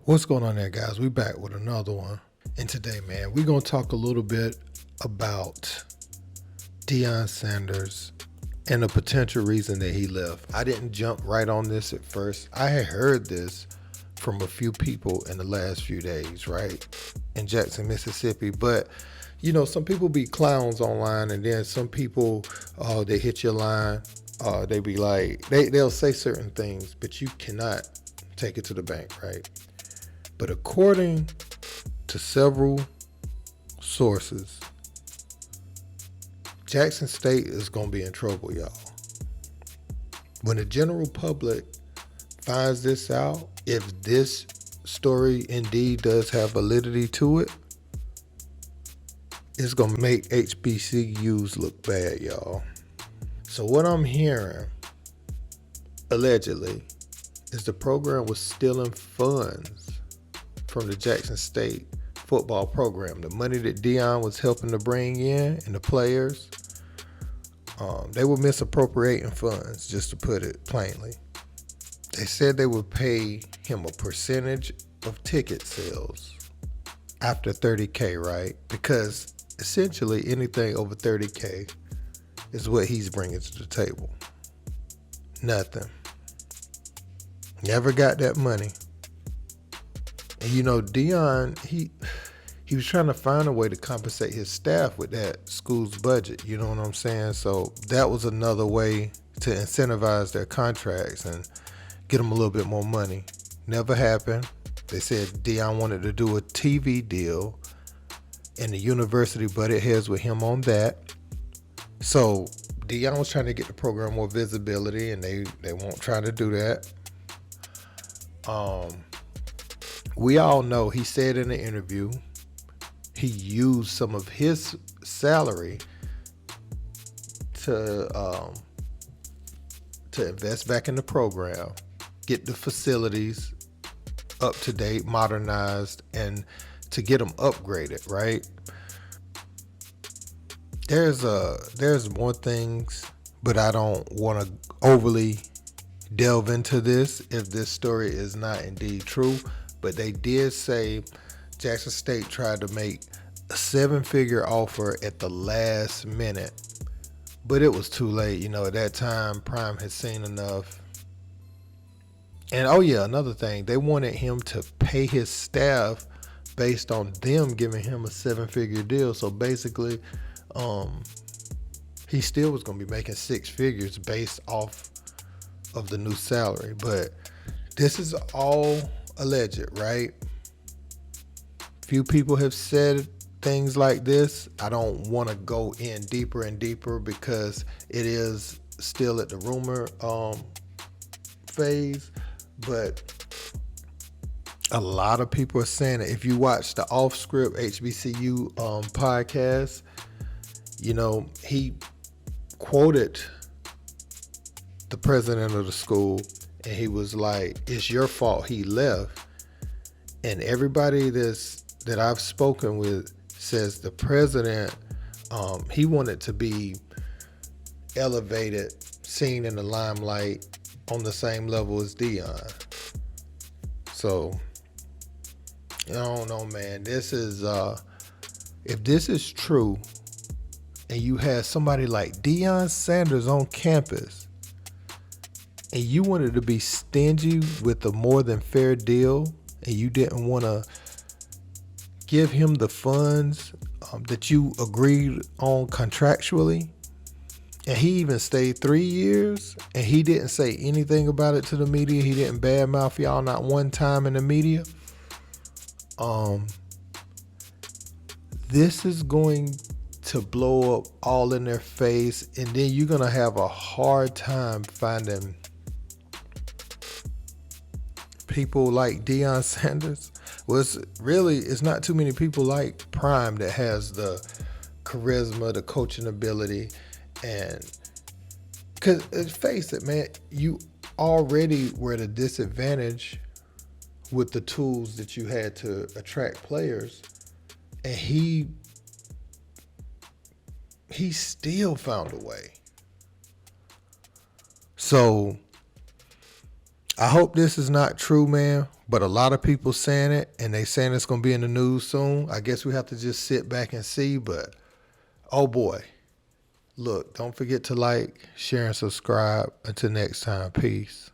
What's going on there, guys? We back with another one. And today, man, we're going to talk a little bit about Deion Sanders and the potential reason that he left. I didn't jump right on this at first. I had heard this from a few people in the last few days, right? In Jackson, Mississippi. But, you know, some people be clowns online, and then some people, they hit your line. They be like, they'll say certain things, but you cannot take it to the bank, right? But according to several sources, Jackson State is going to be in trouble, y'all. When the general public finds this out, if this story indeed does have validity to it, it's going to make HBCUs look bad, y'all. So what I'm hearing, allegedly, is the program was stealing funds from the Jackson State football program. The money that Deion was helping to bring in and the players, they were misappropriating funds, just to put it plainly. They said they would pay him a percentage of ticket sales after $30K, right? Because essentially anything over $30K is what he's bringing to the table. Nothing. Never got that money. And you know, Deion, he was trying to find a way to compensate his staff with that school's budget. You know what I'm saying? So that was another way to incentivize their contracts and get them a little bit more money. Never happened. They said Deion wanted to do a TV deal, and the university butted heads with him on that. So Deion was trying to get the program more visibility, and they won't try to do that. We all know, he said in the interview, he used some of his salary to invest back in the program, get the facilities up to date, modernized, and to get them upgraded, right? There's more things, but I don't want to overly delve into this if this story is not indeed true. But they did say Jackson State tried to make a 7-figure offer at the last minute, but it was too late. You know, at that time, Prime had seen enough. And oh yeah, another thing, they wanted him to pay his staff based on them giving him a 7-figure deal. So basically, he still was going to be making 6 figures based off of the new salary. But this is all alleged, right? Few people have said things like this. I don't want to go in deeper and deeper because it is still at the rumor phase. But a lot of people are saying it. If you watch the Off Script HBCU podcast, you know, he quoted the president of the school, and he was like, it's your fault he left. And everybody that I've spoken with says the president, he wanted to be elevated, seen in the limelight on the same level as Deion. So, I don't know, man. This is, if this is true, and you had somebody like Deion Sanders on campus, and you wanted to be stingy with a more than fair deal, and you didn't want to give him the funds that you agreed on contractually, and he even stayed 3 years, and he didn't say anything about it to the media. He didn't badmouth y'all not one time in the media. This is going to blow up all in their face, and then you're going to have a hard time finding people like Deion Sanders. Well, it's not too many people like Prime that has the charisma, the coaching ability, and because face it, man, you already were at a disadvantage with the tools that you had to attract players, and he still found a way. So I hope this is not true, man, but a lot of people saying it, and they saying it's going to be in the news soon. I guess we have to just sit back and see, but oh boy. Look, don't forget to like, share, and subscribe. Until next time, peace.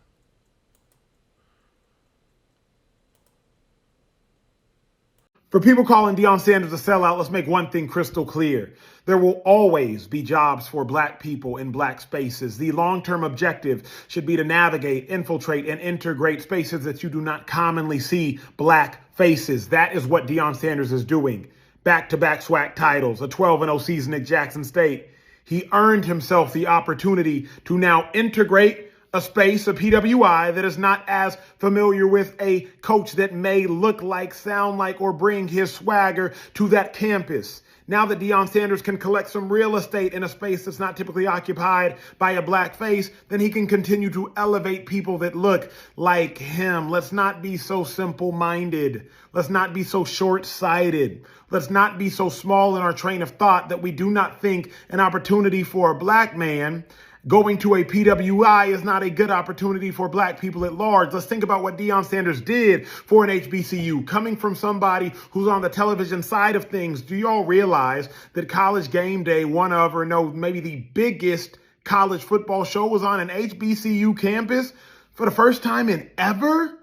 For people calling Deion Sanders a sellout, let's make one thing crystal clear. There will always be jobs for black people in black spaces. The long-term objective should be to navigate, infiltrate, and integrate spaces that you do not commonly see black faces. That is what Deion Sanders is doing. Back-to-back SWAC titles, a 12-0 season at Jackson State. He earned himself the opportunity to now integrate a space, a PWI, that is not as familiar with a coach that may look like, sound like, or bring his swagger to that campus. Now that Deion Sanders can collect some real estate in a space that's not typically occupied by a black face, then he can continue to elevate people that look like him. Let's not be so simple-minded. Let's not be so short-sighted. Let's not be so small in our train of thought that we do not think an opportunity for a black man going to a PWI is not a good opportunity for black people at large. Let's think about what Deion Sanders did for an HBCU. Coming from somebody who's on the television side of things, do y'all realize that College Game Day, one of, or no, maybe the biggest college football show, was on an HBCU campus for the first time in ever?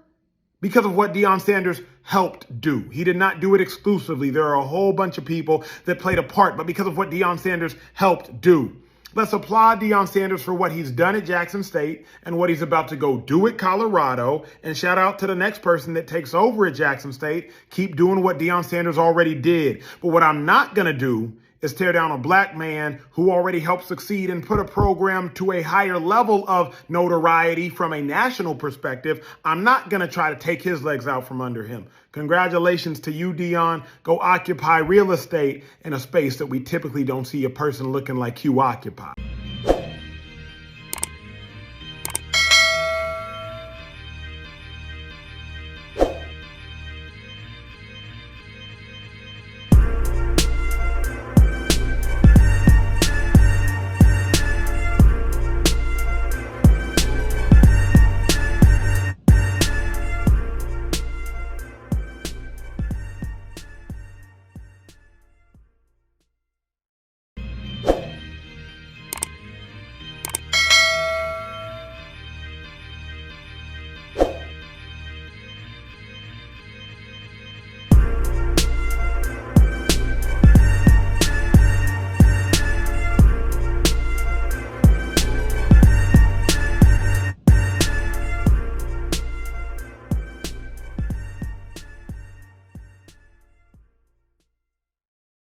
Because of what Deion Sanders helped do. He did not do it exclusively. There are a whole bunch of people that played a part, but because of what Deion Sanders helped do. Let's applaud Deion Sanders for what he's done at Jackson State and what he's about to go do at Colorado. And shout out to the next person that takes over at Jackson State. Keep doing what Deion Sanders already did. But what I'm not going to do is tear down a black man who already helped succeed and put a program to a higher level of notoriety from a national perspective. I'm not going to try to take his legs out from under him. Congratulations to you, Deion. Go occupy real estate in a space that we typically don't see a person looking like you occupy.